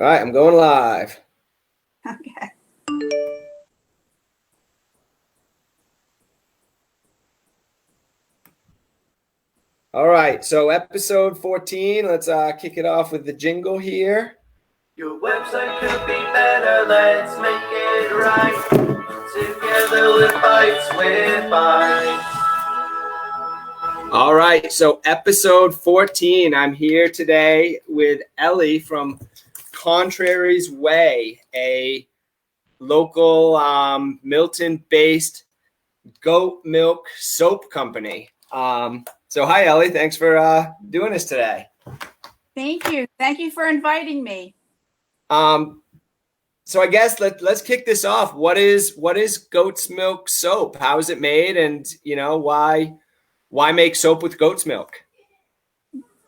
All right, I'm going live. Okay. All right, so episode 14. Let's kick it off with the jingle here. Your website could be better, let's make it right. Together with Bytes. All right, so episode 14. I'm here today with Ellie from Contrary's Whey, a local Milton-based goat milk soap company. So hi, Ellie. Thanks for doing this today. Thank you. Thank you for inviting me. So I guess let's kick this off. What is goat's milk soap? How is it made, and why make soap with goat's milk?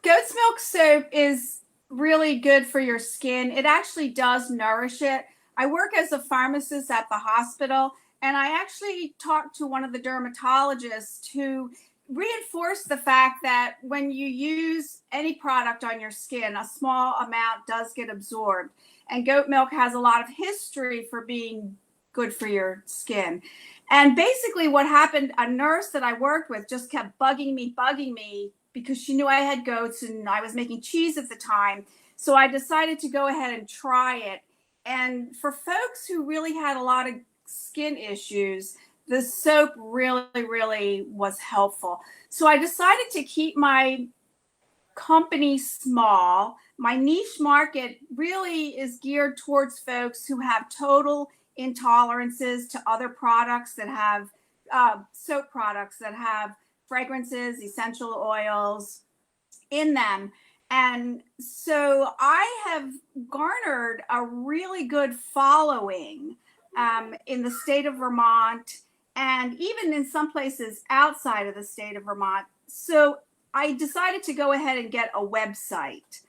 Goat's milk soap is really good for your skin. It actually does nourish it. I work as a pharmacist at the hospital, and I actually talked to one of the dermatologists who reinforced the fact that when you use any product on your skin, a small amount does get absorbed. And goat milk has a lot of history for being good for your skin. And basically what happened, a nurse that I worked with just kept bugging me because she knew I had goats and I was making cheese at the time. So I decided to go ahead and try it. And for folks who really had a lot of skin issues, the soap really was helpful. So I decided to keep my company small. My niche market really is geared towards folks who have total intolerances to other products that have soap products that have fragrances, essential oils in them. And so I have garnered a really good following in the state of Vermont and even in some places outside of the state of Vermont. So I decided to go ahead and get a website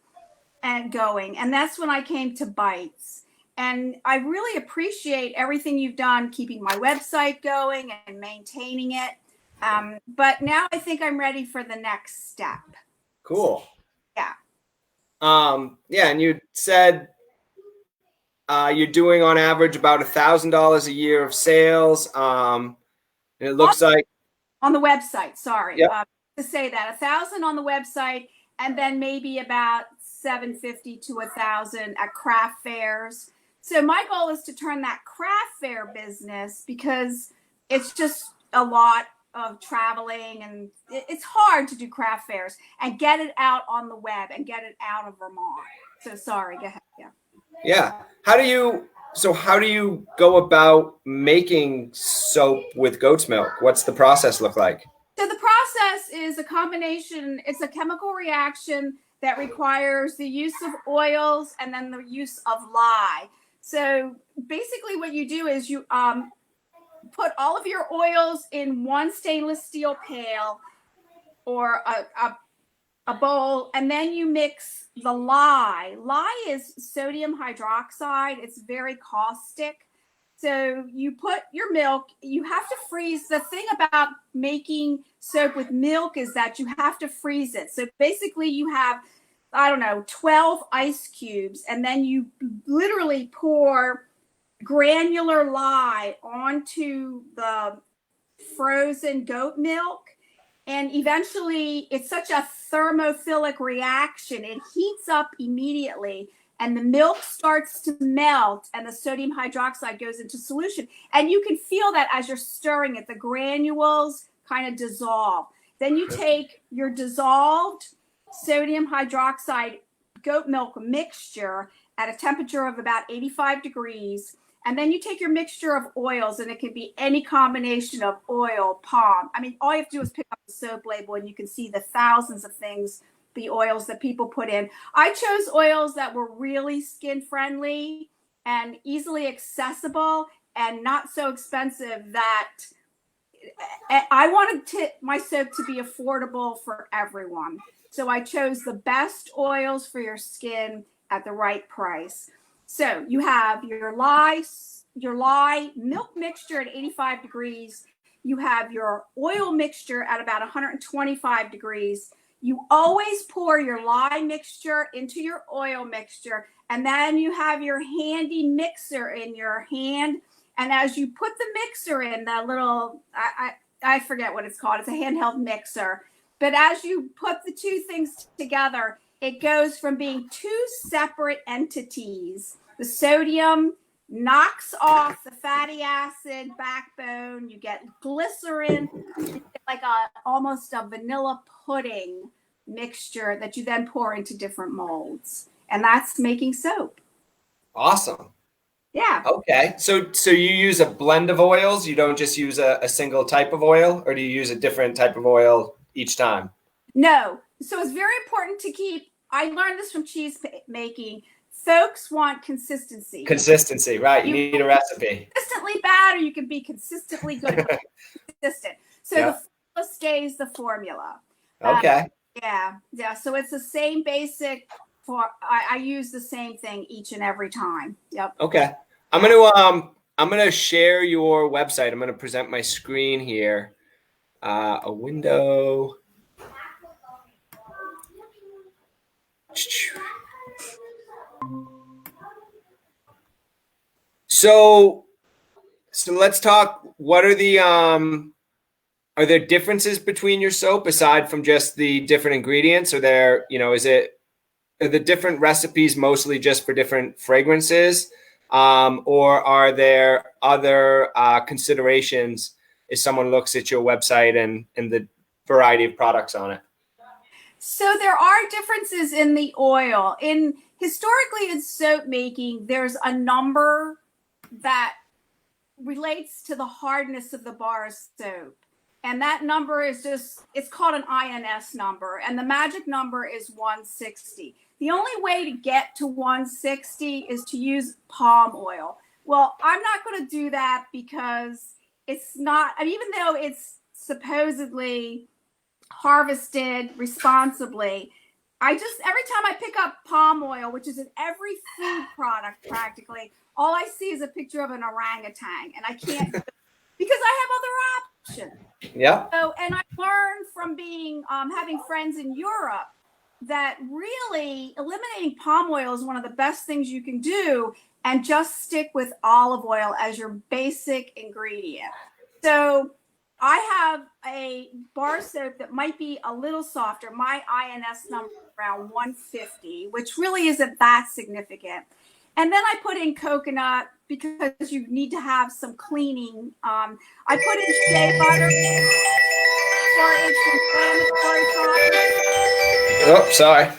and going. And that's when I came to Bytes. And I really appreciate everything you've done, keeping my website going and maintaining it. But now I think I'm ready for the next step. Cool. Yeah. Yeah, and you said you're doing on average about $1,000 a year of sales. And it looks like on the website. Sorry, yep. To say that 1,000 on the website, and then maybe about 750 to 1,000 at craft fairs. So my goal is to turn that craft fair business, because it's just a lot of traveling and it's hard to do craft fairs and get it out on the web and get it out of Vermont. So sorry, go ahead. Yeah. How do you go about making soap with goat's milk? What's the process look like? So the process is a combination. It's a chemical reaction that requires the use of oils and then the use of lye. So basically what you do is you put all of your oils in one stainless steel pail or a bowl, and then you mix the lye. Lye is sodium hydroxide. It's very caustic. So you put your milk, you have to freeze. The thing about making soap with milk is that you have to freeze it. So basically you have, 12 ice cubes, and then you literally pour granular lye onto the frozen goat milk. And eventually it's such a thermophilic reaction. It heats up immediately and the milk starts to melt and the sodium hydroxide goes into solution. And you can feel that as you're stirring it, the granules kind of dissolve. Then you take your dissolved sodium hydroxide goat milk mixture at a temperature of about 85 degrees. And then you take your mixture of oils, and it can be any combination of oil, palm. I mean, all you have to do is pick up the soap label and you can see the thousands of things, the oils that people put in. I chose oils that were really skin friendly and easily accessible and not so expensive that I wanted my soap to be affordable for everyone. So I chose the best oils for your skin at the right price. So you have your lye milk mixture at 85 degrees. You have your oil mixture at about 125 degrees. You always pour your lye mixture into your oil mixture And then you have your handy mixer in your hand. And as you put the mixer in, that little, I forget what it's called. It's a handheld mixer. But as you put the two things together, it goes from being two separate entities. The sodium knocks off the fatty acid backbone. You get glycerin, like almost a vanilla pudding mixture that you then pour into different molds. And that's making soap. Awesome. Yeah. Okay. So you use a blend of oils? You don't just use a single type of oil, or do you use a different type of oil each time? No. So it's very important to keep, I learned this from cheese making. Folks want consistency. Consistency, right. You need a recipe. Consistently bad, or you can be consistently good. Consistent. So the formula stays the formula. Okay. Yeah. So it's the same basic. I use the same thing each and every time. Yep. Okay. I'm gonna share your website. I'm gonna present my screen here. A window. So let's talk. What are the are there differences between your soap aside from just the different ingredients? Are there, are the different recipes mostly just for different fragrances? Or are there other considerations if someone looks at your website and the variety of products on it? So there are differences in the oil. Historically in soap making, there's a number that relates to the hardness of the bar of soap. And that number is it's called an INS number. And the magic number is 160. The only way to get to 160 is to use palm oil. Well, I'm not going to do that because it's not, even though it's supposedly harvested responsibly, every time I pick up palm oil, which is in every food product practically, all I see is a picture of an orangutan, and I can't because I have other options. Yeah. So, and I learned from having friends in Europe that really eliminating palm oil is one of the best things you can do, and just stick with olive oil as your basic ingredient. So I have a bar soap that might be a little softer. My INS number is around 150, which really isn't that significant. And then I put in coconut because you need to have some cleaning. I put in shea butter for its inflammatory properties. Oh, sorry.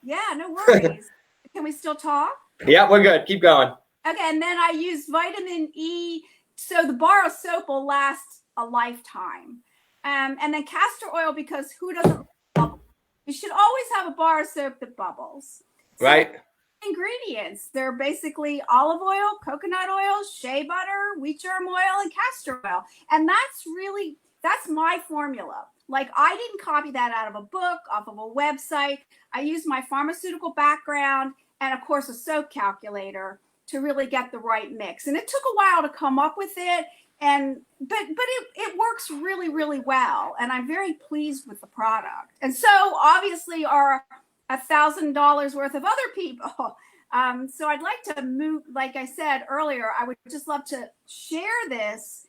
Yeah, no worries. Can we still talk? Yeah, we're good. Keep going. Okay, and then I use vitamin E. So the bar of soap will last a lifetime. And then castor oil, because who doesn't bubble? You should always have a bar of soap that bubbles. So right. Ingredients. They're basically olive oil, coconut oil, shea butter, wheat germ oil, and castor oil. And that's my formula. Like, I didn't copy that out of a book, off of a website. I used my pharmaceutical background and, of course, a soap calculator to really get the right mix. And it took a while to come up with it. But it works really, really well. And I'm very pleased with the product. And so obviously are $1,000 worth of other people. So I'd like to move, like I said earlier, I would just love to share this.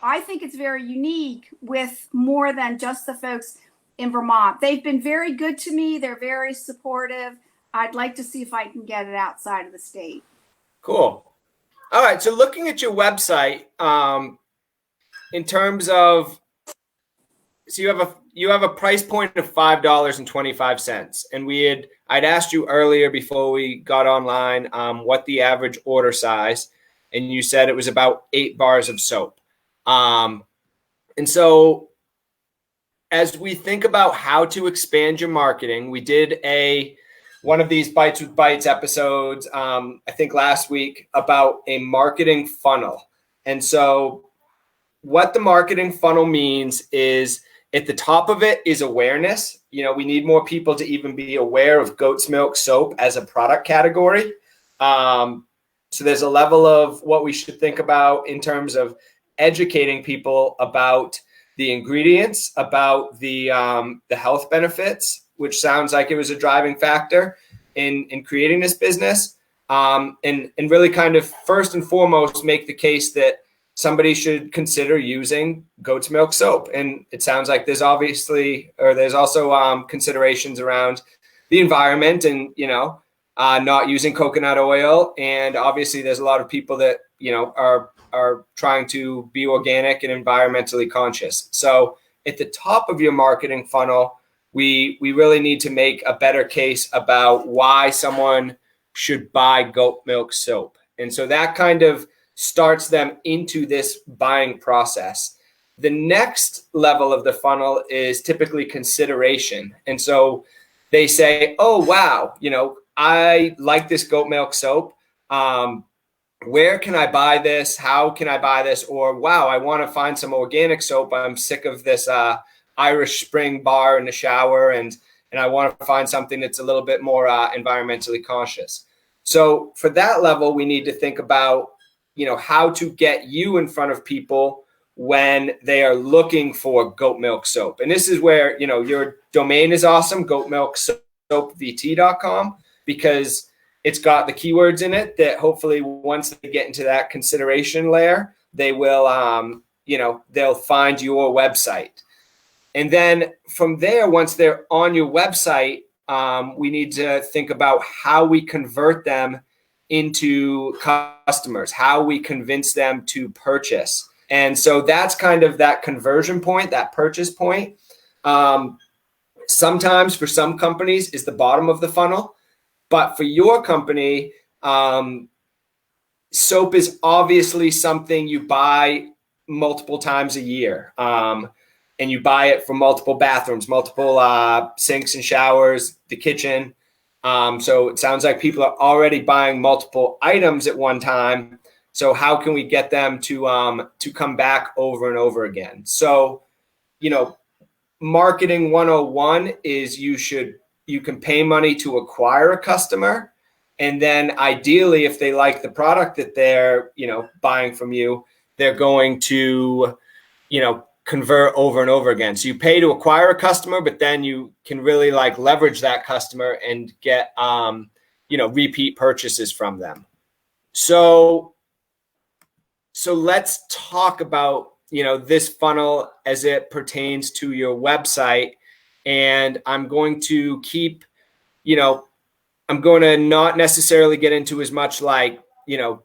I think it's very unique with more than just the folks in Vermont. They've been very good to me. They're very supportive. I'd like to see if I can get it outside of the state. Cool. All right. So looking at your website, in terms of, so you have a price point of $5.25, and I'd asked you earlier before we got online what the average order size, and you said it was about 8 bars of soap. And so as we think about how to expand your marketing, we did one of these Bites with Bytes episodes, I think last week, about a marketing funnel. And so what the marketing funnel means is, at the top of it is awareness. We need more people to even be aware of goat's milk soap as a product category. So there's a level of what we should think about in terms of educating people about the ingredients, about the health benefits, which sounds like it was a driving factor in creating this business. and really kind of first and foremost make the case that somebody should consider using goat's milk soap. And it sounds like there's also considerations around the environment and, not using coconut oil. And obviously there's a lot of people that, are trying to be organic and environmentally conscious. So at the top of your marketing funnel, we really need to make a better case about why someone should buy goat milk soap. And so that kind of starts them into this buying process. The next level of the funnel is typically consideration. And so they say, oh, wow, I like this goat milk soap. Where can I buy this? How can I buy this? Or, wow, I want to find some organic soap. I'm sick of this Irish Spring bar in the shower, and I want to find something that's a little bit more environmentally conscious. So for that level, we need to think about, how to get you in front of people when they are looking for goat milk soap. And this is where, your domain is awesome, goatmilksoapvt.com, because it's got the keywords in it that hopefully once they get into that consideration layer, they will, they'll find your website. And then from there, once they're on your website, we need to think about how we convert them into customers, how we convince them to purchase. And so that's kind of that conversion point, that purchase point. Sometimes for some companies is the bottom of the funnel, but for your company, soap is obviously something you buy multiple times a year. And you buy it for multiple bathrooms, multiple sinks and showers, the kitchen. So it sounds like people are already buying multiple items at one time. So how can we get them to come back over and over again? So, marketing 101 is you can pay money to acquire a customer. And then ideally, if they like the product that they're, buying from you, they're going to, convert over and over again. So you pay to acquire a customer, but then you can really leverage that customer and get, repeat purchases from them. So let's talk about, this funnel as it pertains to your website. And I'm going to keep, I'm going to not necessarily get into as much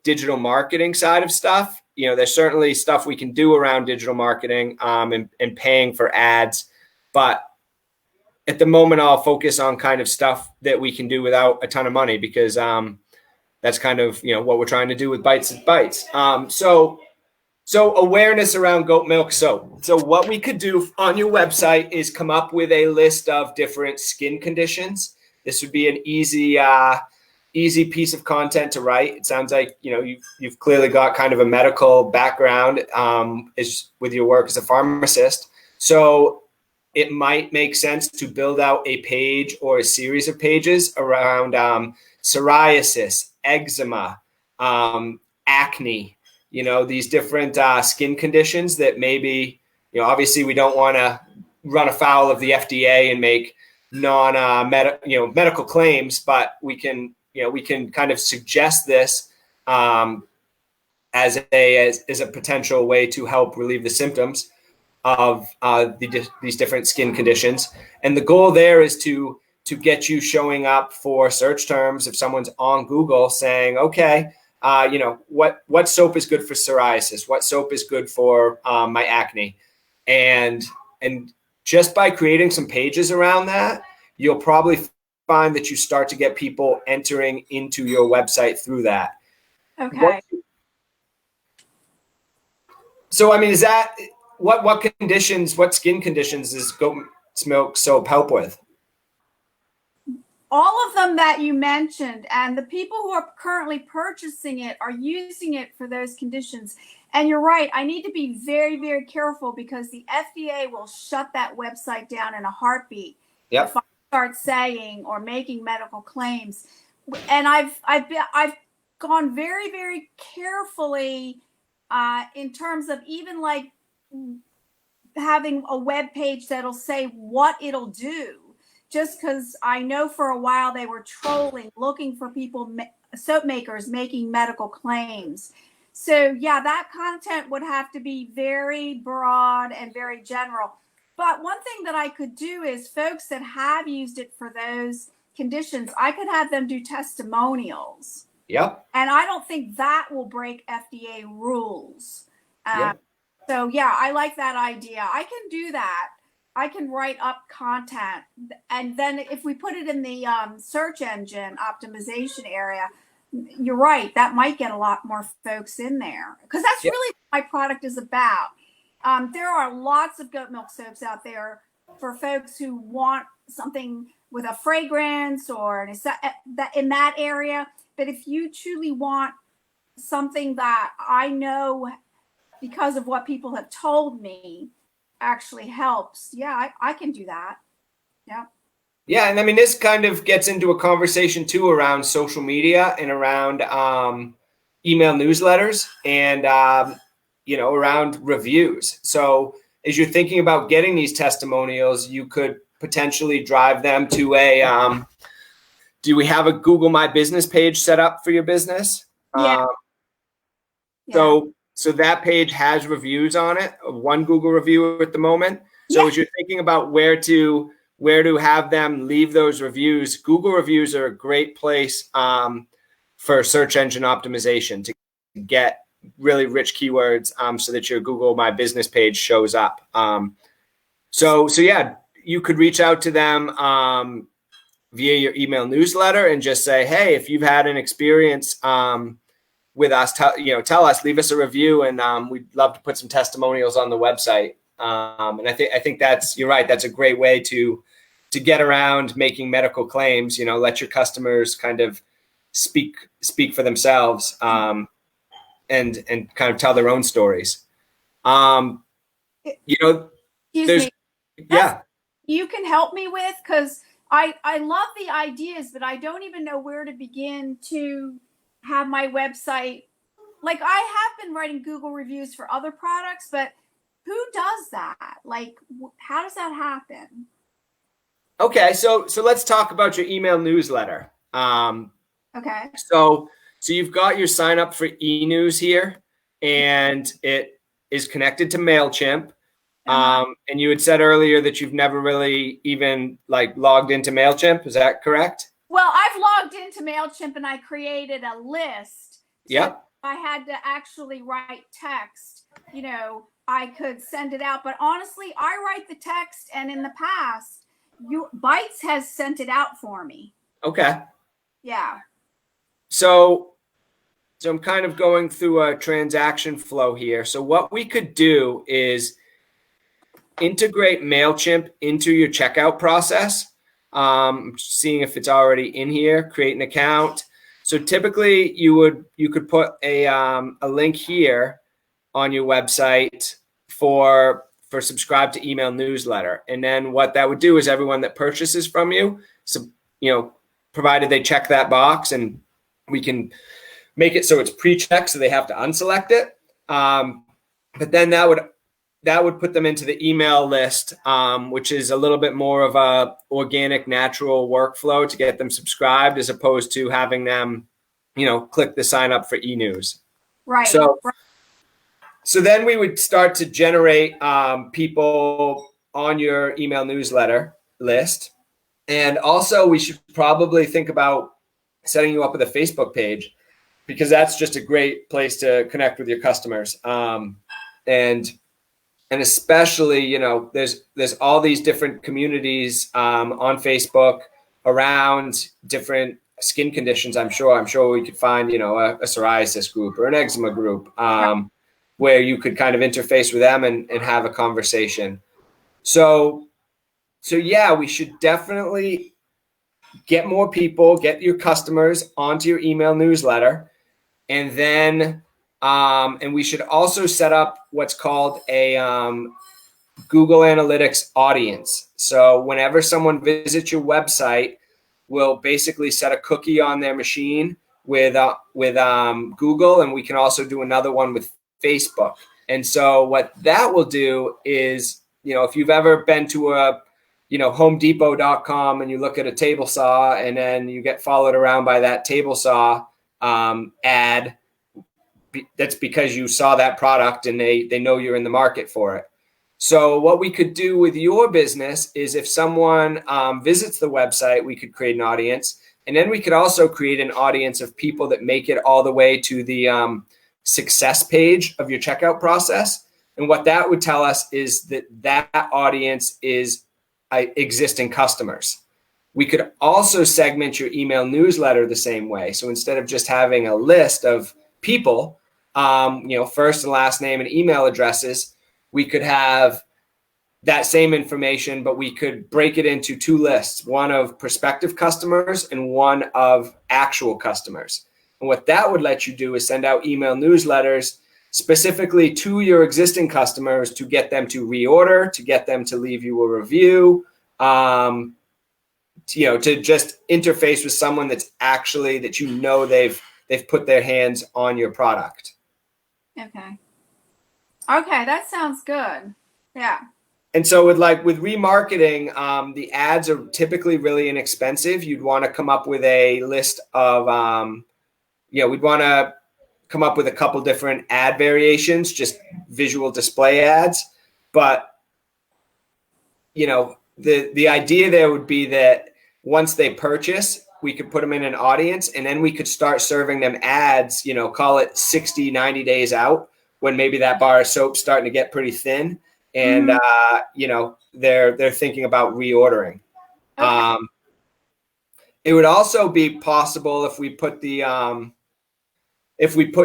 digital marketing side of stuff. There's certainly stuff we can do around digital marketing and paying for ads. But at the moment, I'll focus on kind of stuff that we can do without a ton of money, because that's kind of, what we're trying to do with Bytes at Bytes. So awareness around goat milk soap. So what we could do on your website is come up with a list of different skin conditions. This would be an easy piece of content to write. It sounds like, you've clearly got kind of a medical background with your work as a pharmacist. So it might make sense to build out a page or a series of pages around psoriasis, eczema, acne, these different skin conditions that maybe, obviously we don't want to run afoul of the FDA and make medical claims, but we can kind of suggest this as a potential way to help relieve the symptoms of these different skin conditions. And the goal there is to get you showing up for search terms. If someone's on Google saying, okay, what soap is good for psoriasis? What soap is good for my acne? And just by creating some pages around that, you'll probably find that you start to get people entering into your website through that. Okay. So, is that what skin conditions does goat's milk soap help with? All of them that you mentioned, and the people who are currently purchasing it are using it for those conditions. And you're right, I need to be very, very careful, because the FDA will shut that website down in a heartbeat. Yep. If I start saying or making medical claims. And I've gone very, very carefully in terms of even having a web page that'll say what it'll do. Just because I know for a while they were trolling, looking for people soap makers making medical claims. So yeah, that content would have to be very broad and very general. But one thing that I could do is folks that have used it for those conditions, I could have them do testimonials. Yep. And I don't think that will break FDA rules. Yep. So yeah, I like that idea. I can do that. I can write up content, and then if we put it in the search engine optimization area, you're right, that might get a lot more folks in there, because that's really what my product is about. There are lots of goat milk soaps out there for folks who want something with a fragrance or in that area. But if you truly want something that I know because of what people have told me actually helps, yeah, I can do that. Yeah. Yeah, and I mean, this kind of gets into a conversation too around social media and around email newsletters and around reviews. So as you're thinking about getting these testimonials, you could potentially drive them to a do we have a Google My Business page set up for your business? Yeah. So that page has reviews on it, one Google review at the moment. So as you're thinking about where to have them leave those reviews, Google reviews are a great place for search engine optimization to get really rich keywords so that your Google My Business page shows up. So yeah, you could reach out to them via your email newsletter and just say, hey, if you've had an experience with us, tell us, leave us a review, and we'd love to put some testimonials on the website. And I think you're right. That's a great way to get around making medical claims. Let your customers kind of speak for themselves and kind of tell their own stories. Excuse me. Yeah. You can help me with, because I love the ideas, but I don't even know where to begin to have my website. Like, I have been writing Google reviews for other products, but who does that? Like, how does that happen? Okay, so let's talk about your email newsletter. Okay. So you've got your sign up for e-news here, and it is connected to MailChimp. And you had said earlier that you've never really even logged into MailChimp. Is that correct? Well, I've logged into MailChimp and I created a list. Yep. So I had to actually write text, I could send it out. But honestly, I write the text, and in the past, Bytes has sent it out for me. Okay. Yeah. So I'm kind of going through a transaction flow here. So what we could do is integrate MailChimp into your checkout process. Seeing if it's already in here, create an account. So typically you could put a link here on your website for subscribe to email newsletter. And then what that would do is everyone that purchases from you, provided they check that box, and we can make it so it's pre-checked, so they have to unselect it. But then that would put them into the email list, which is a little bit more of a organic, natural workflow to get them subscribed, as opposed to having them, click the sign up for e-news. Right. So then we would start to generate people on your email newsletter list. And also we should probably think about setting you up with a Facebook page, because that's just a great place to connect with your customers. And especially, there's all these different communities on Facebook around different skin conditions. I'm sure we could find, a psoriasis group or an eczema group where you could kind of interface with them and have a conversation. So yeah, we should definitely get more people, get your customers onto your email newsletter. And then and we should also set up what's called a Google Analytics audience. So whenever someone visits your website, we'll basically set a cookie on their machine with Google, and we can also do another one with Facebook. And so what that will do is, if you've ever been to a HomeDepot.com and you look at a table saw and then you get followed around by that table saw, ad. That's because you saw that product and they know you're in the market for it. So what we could do with your business is if someone visits the website, we could create an audience. And then we could also create an audience of people that make it all the way to the success page of your checkout process. And what that would tell us is that audience is existing customers. We could also segment your email newsletter the same way. So instead of just having a list of people, first and last name and email addresses, we could have that same information, but we could break it into two lists, one of prospective customers and one of actual customers. And what that would let you do is send out email newsletters specifically to your existing customers to get them to reorder, to get them to leave you a review, to just interface with someone that's actually, that they've put their hands on your product. Okay, that sounds good. Yeah. And so with remarketing, the ads are typically really inexpensive. You'd want to come up with a list of, we'd want to come up with a couple different ad variations, just visual display ads. But, the idea there would be that once they purchase, we could put them in an audience and then we could start serving them ads, call it 60, 90 days out when maybe that bar of soap's starting to get pretty thin and, they're thinking about reordering. Okay. It would also be possible if we put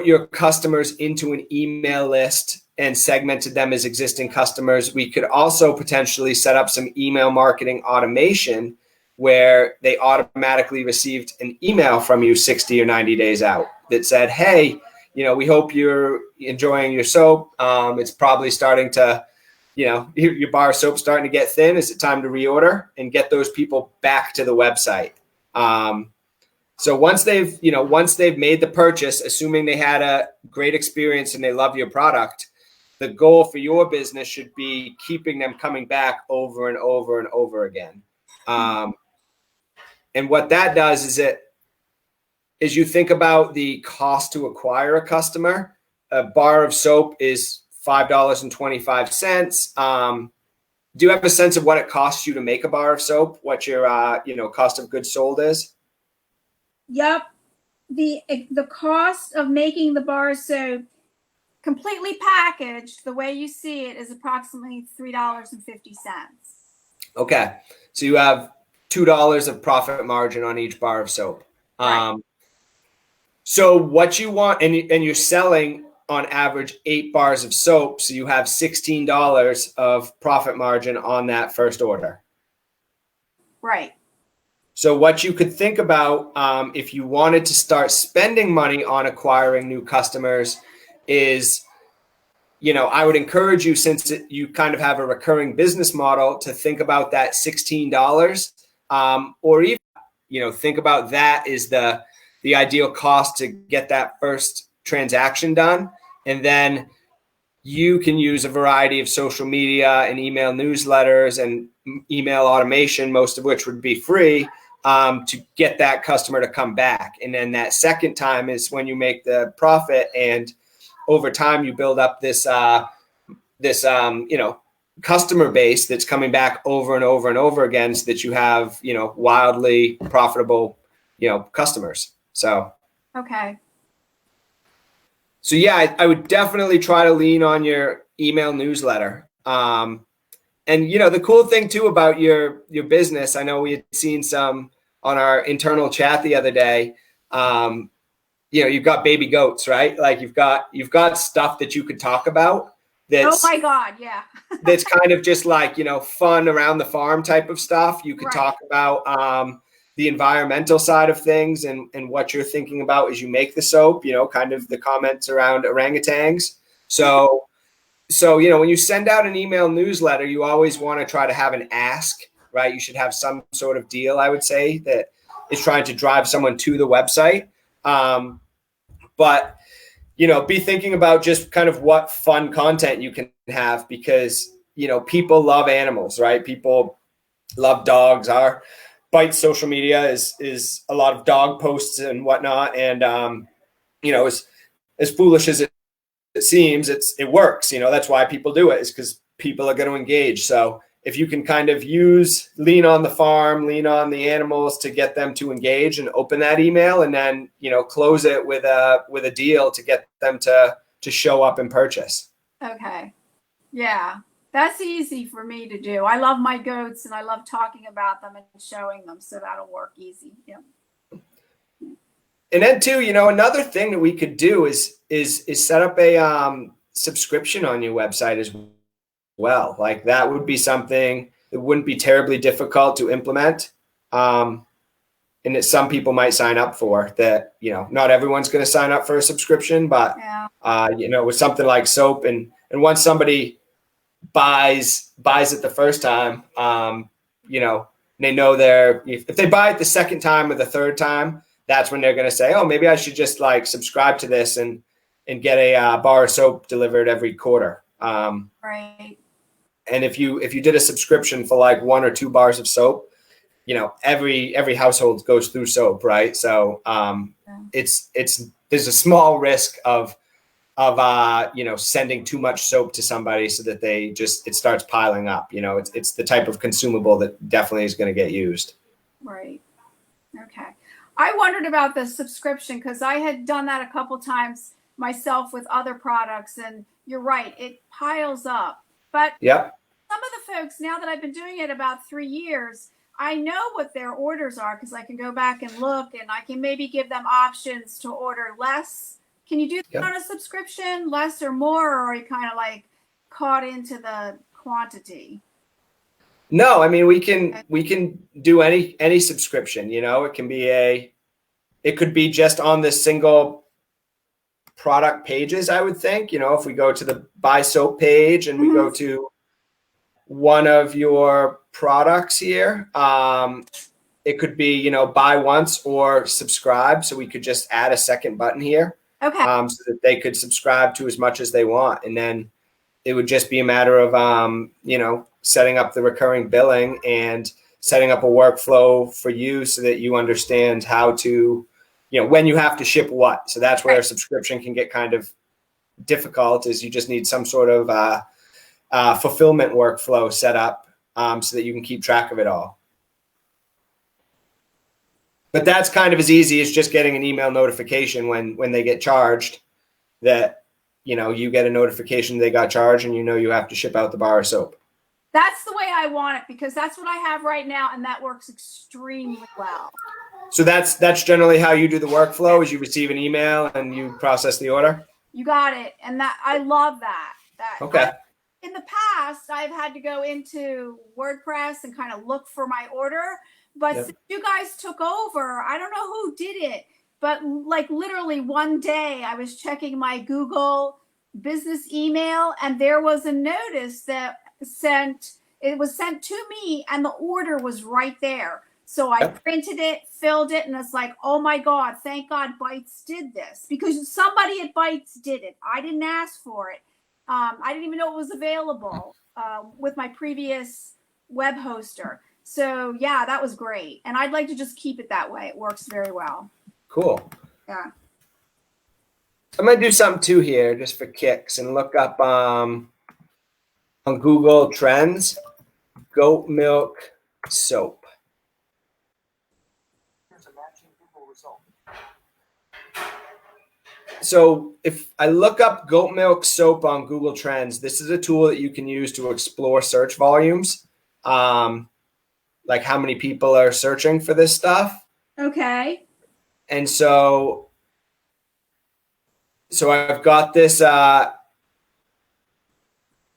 your customers into an email list and segmented them as existing customers, we could also potentially set up some email marketing automation where they automatically received an email from you 60 or 90 days out that said, hey, we hope you're enjoying your soap. It's probably starting to, your bar of soap starting to get thin. Is it time to reorder? And get those people back to the website. So once they've made the purchase, assuming they had a great experience and they love your product, the goal for your business should be keeping them coming back over and over and over again. And what that does is you think about the cost to acquire a customer. A bar of soap is $5.25. Do you have a sense of what it costs you to make a bar of soap? What your cost of goods sold is? Yep. The cost of making the bar of soap completely packaged, the way you see it, is approximately $3.50. Okay. So you have $2 of profit margin on each bar of soap. Right. So what you want, and you're selling on average 8 bars of soap, so you have $16 of profit margin on that first order. Right. So what you could think about if you wanted to start spending money on acquiring new customers is, I would encourage you, since you kind of have a recurring business model, to think about that $16 or even, think about that is the ideal cost to get that first transaction done. And then you can use a variety of social media and email newsletters and email automation, most of which would be free, to get that customer to come back. And then that second time is when you make the profit, and over time you build up this customer base that's coming back over and over and over again, so that you have, wildly profitable, customers. So, Okay. So yeah, I would definitely try to lean on your email newsletter. And the cool thing too about your business, I know we had seen some on our internal chat the other day. You've got baby goats, right? Like you've got stuff that you could talk about. That's, oh my God, yeah. that's kind of just like, fun around the farm type of stuff. You could Right. talk about the environmental side of things and what you're thinking about as you make the soap, kind of the comments around orangutans. So, when you send out an email newsletter, you always want to try to have an ask, right? You should have some sort of deal, I would say, that is trying to drive someone to the website. But be thinking about just kind of what fun content you can have, because, people love animals, right? People love dogs. Our Bytes social media is a lot of dog posts and whatnot, and as foolish as it seems, it works. That's why people do it, is because people are going to engage. So if you can kind of lean on the farm, lean on the animals to get them to engage and open that email, and then close it with a deal to get them to show up and purchase. Okay. Yeah. That's easy for me to do. I love my goats and I love talking about them and showing them. So that'll work easy. Yeah. And then too, another thing that we could do is set up a subscription on your website as well. Like that would be something that wouldn't be terribly difficult to implement. And that some people might sign up for that. Not everyone's going to sign up for a subscription, but with something like soap, and once somebody buys it the first time, they know if they buy it the second time or the third time, that's when they're going to say, oh, maybe I should just like subscribe to this and get a bar of soap delivered every quarter. Right. And if you did a subscription for like 1 or 2 bars of soap, every household goes through soap, right? So there's a small risk of sending too much soap to somebody so that it starts piling up. It's the type of consumable that definitely is going to get used. Right. Okay. I wondered about the subscription because I had done that a couple times myself with other products, and you're right, it piles up. But yep. Some of the folks, now that I've been doing it about 3 years, I know what their orders are because I can go back and look, and I can maybe give them options to order less. Can you do that on a subscription, less or more, or are you kind of like caught into the quantity? No, I mean we can do any subscription. It could be just on the single product pages. I would think, if we go to the buy soap page and we go to one of your products here, it could be buy once or subscribe. So we could just add a second button here. Okay. So that they could subscribe to as much as they want. And then it would just be a matter of, setting up the recurring billing and setting up a workflow for you so that you understand how to, when you have to ship what. So that's where a subscription can get kind of difficult, is you just need some sort of fulfillment workflow set up so that you can keep track of it all. But that's kind of as easy as just getting an email notification when they get charged that, you get a notification they got charged and you have to ship out the bar of soap. That's the way I want it because that's what I have right now, and that works extremely well. So that's generally how you do the workflow, is you receive an email and you process the order? You got it. And that I love that. Okay. In the past, I've had to go into WordPress and kind of look for my order. But since you guys took over, I don't know who did it, but like literally one day I was checking my Google business email and there was a notice that it was sent to me and the order was right there. So I printed it, filled it, and it's like, oh my God, thank God Bytes did this, because somebody at Bytes did it. I didn't ask for it. I didn't even know it was available with my previous web hoster. So yeah, that was great. And I'd like to just keep it that way. It works very well. Cool. Yeah. I'm going to do something too here just for kicks and look up on Google Trends, goat milk soap. Here's a matching Google result. So if I look up goat milk soap on Google Trends, this is a tool that you can use to explore search volumes. Like how many people are searching for this stuff. Okay. And so I've got this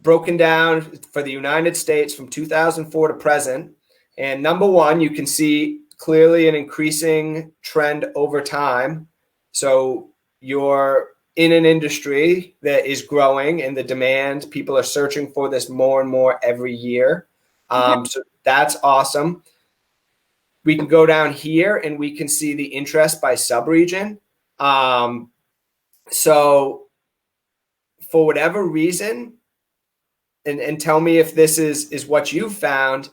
broken down for the United States from 2004 to present. And number one, you can see clearly an increasing trend over time. So you're in an industry that is growing and the demand, people are searching for this more and more every year. So that's awesome. We can go down here and we can see the interest by subregion. So for whatever reason, and tell me if this is what you've found,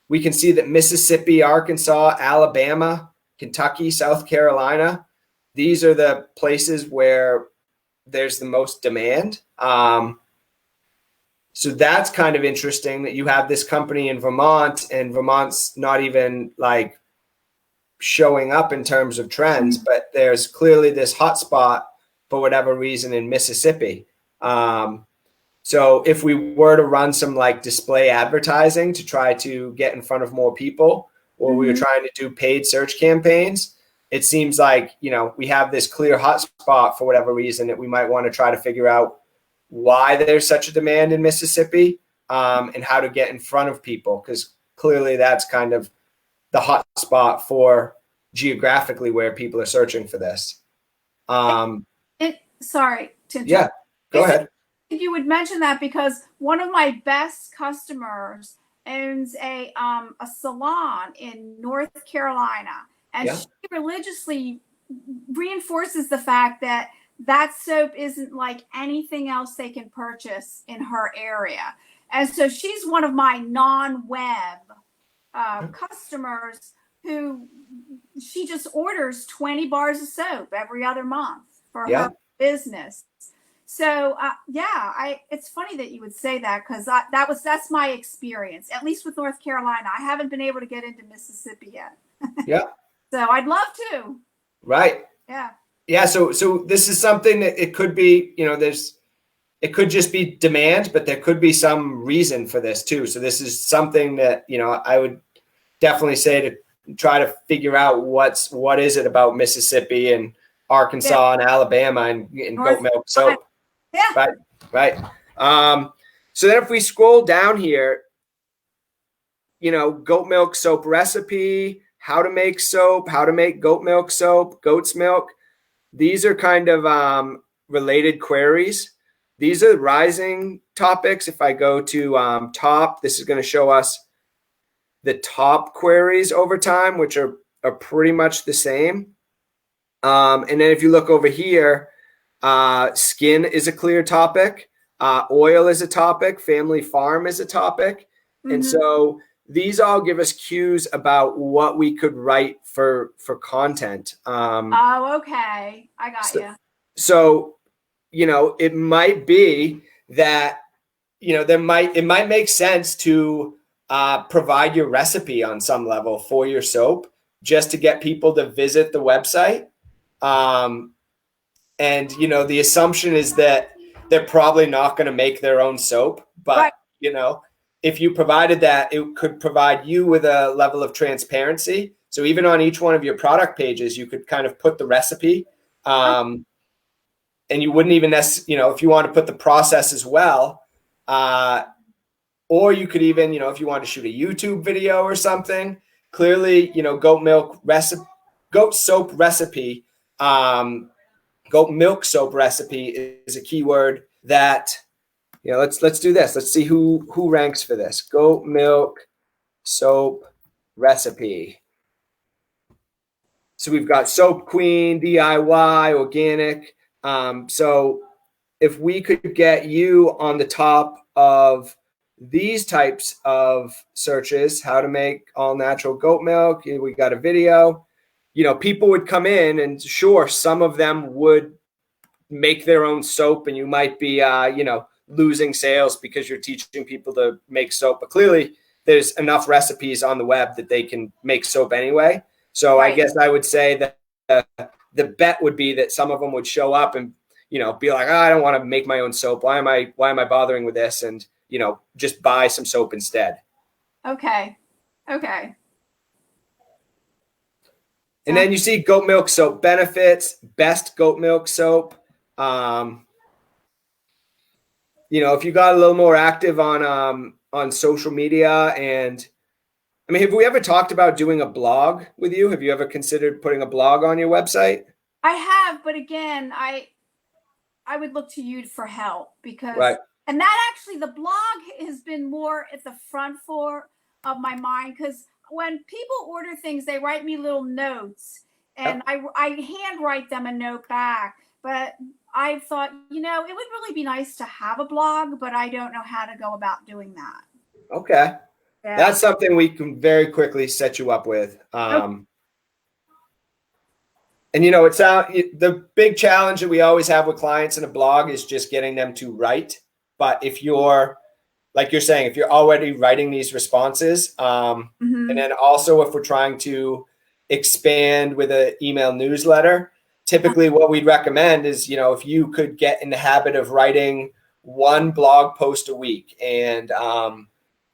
we can see that Mississippi, Arkansas, Alabama, Kentucky, South Carolina, these are the places where there's the most demand. So that's kind of interesting that you have this company in Vermont, and Vermont's not even like showing up in terms of trends, but there's clearly this hotspot for whatever reason in Mississippi. So if we were to run some like display advertising to try to get in front of more people, or we were trying to do paid search campaigns, it seems like, you know, we have this clear hotspot for whatever reason that we might want to try to figure out why there's such a demand in Mississippi, and how to get in front of people, because clearly that's kind of the hot spot for geographically where people are searching for this. Sorry to interrupt. Yeah, go ahead. You would mention that because one of my best customers owns a salon in North Carolina, and she religiously reinforces the fact that that soap isn't like anything else they can purchase in her area. And so she's one of my non-web customers who she just orders 20 bars of soap every other month for her business. So it's funny that you would say that, because that's my experience, at least with North Carolina. I haven't been able to get into Mississippi yet. Yeah. So I'd love to. Right. Yeah. Yeah. So this is something that it could be, you know, it could just be demand, but there could be some reason for this too. So this is something that, you know, I would definitely say to try to figure out what is it about Mississippi and Arkansas and Alabama and goat milk soap. Yeah. Right. So then if we scroll down here, you know, goat milk soap recipe, how to make soap, how to make goat milk soap, goat's milk. These are kind of related queries. These are rising topics. If I go to top, this is going to show us the top queries over time, which are pretty much the same. And then if you look over here, skin is a clear topic. Oil is a topic. Family farm is a topic. And so these all give us cues about what we could write for content. Okay. I got you. So, you know, it might be that, you know, it might make sense to provide your recipe on some level for your soap just to get people to visit the website. And, you know, the assumption is that they're probably not going to make their own soap, but, you know, if you provided that, it could provide you with a level of transparency. So even on each one of your product pages, you could kind of put the recipe, and you wouldn't even necessarily, you know, if you want to put the process as well, or you could even, you know, if you want to shoot a YouTube video or something, clearly, you know, goat soap recipe, goat milk soap recipe is a keyword that, you know, let's do this. Let's see who ranks for this. Goat milk soap recipe. So we've got Soap Queen, DIY, organic. So if we could get you on the top of these types of searches, how to make all natural goat milk, we got a video, you know, people would come in, and sure, some of them would make their own soap, and you might be, you know, losing sales because you're teaching people to make soap, but clearly there's enough recipes on the web that they can make soap anyway. So I guess I would say that the bet would be that some of them would show up and, you know, be like, I don't want to make my own soap. Why am I bothering with this? And, you know, just buy some soap instead. Okay. And then you see goat milk soap benefits, best goat milk soap. You know, if you got a little more active on social media, and I mean, have we ever talked about doing a blog with you? Have you ever considered putting a blog on your website? I have, but again, I would look to you for help, because and that actually, the blog has been more at the front of my mind, because when people order things, they write me little notes, and I handwrite them a note back. But I thought, you know, it would really be nice to have a blog, but I don't know how to go about doing that. Okay. Yeah. That's something we can very quickly set you up with. And it's the big challenge that we always have with clients in a blog is just getting them to write. But if you're, like you're saying, if you're already writing these responses, and then also if we're trying to expand with an email newsletter, typically what we'd recommend is, if you could get in the habit of writing one blog post a week, and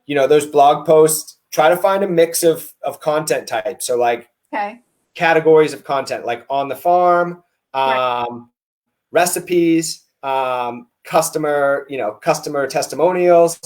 those blog posts, try to find a mix of content types. So like categories of content, like on the farm, recipes, customer testimonials,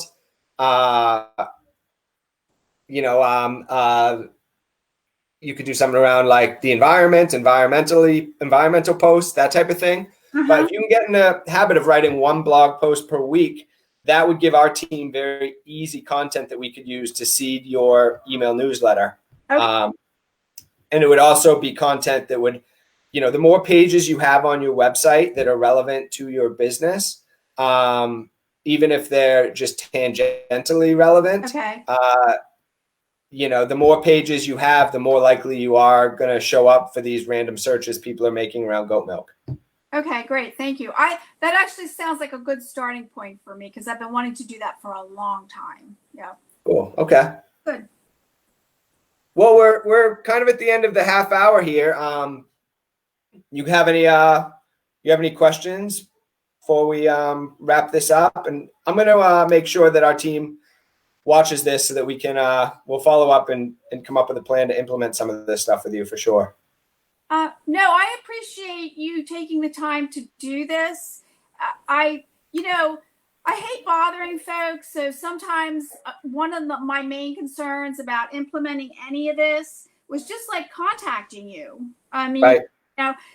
you could do something around like the environmental posts, that type of thing. But if you can get in the habit of writing one blog post per week, that would give our team very easy content that we could use to seed your email newsletter. And it would also be content that would, the more pages you have on your website that are relevant to your business, even if they're just tangentially relevant, the more pages you have, the more likely you are going to show up for these random searches people are making around goat milk. Okay, great. Thank you. That actually sounds like a good starting point for me because I've been wanting to do that for a long time. Yeah. Cool. Okay. Good. Well, we're kind of at the end of the half hour here. You have any questions before we wrap this up? And I'm going to make sure that our team watches this so that we can we'll follow up and come up with a plan to implement some of this stuff with you for sure. No, I appreciate you taking the time to do this. I hate bothering folks. So sometimes one of my main concerns about implementing any of this was just like contacting you. I mean,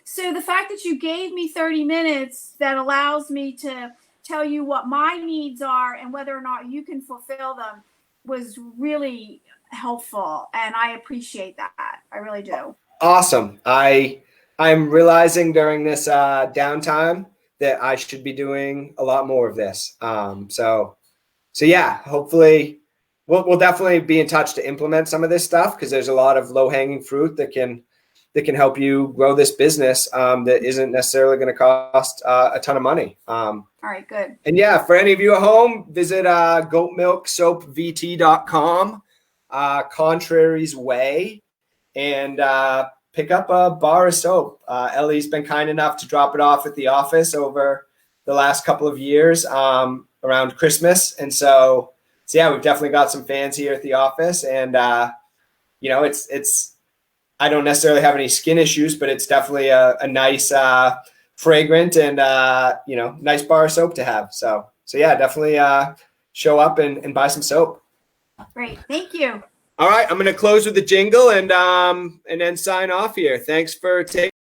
so the fact that you gave me 30 minutes that allows me to tell you what my needs are and whether or not you can fulfill them was really helpful. And I appreciate that. I really do. Awesome. I'm realizing during this downtime that I should be doing a lot more of this. So yeah, hopefully we'll definitely be in touch to implement some of this stuff because there's a lot of low-hanging fruit that can help you grow this business that isn't necessarily going to cost a ton of money. All right, good. And yeah, for any of you at home, visit goatmilksoapvt.com, Contrary's Whey, and pick up a bar of soap. Ellie's been kind enough to drop it off at the office over the last couple of years around Christmas. And so yeah, we've definitely got some fans here at the office. And, it's I don't necessarily have any skin issues, but it's definitely a nice fragrant and, nice bar of soap to have. So yeah, definitely show up and buy some soap. Great. Thank you. All right, I'm going to close with the jingle and then sign off here. Thanks for taking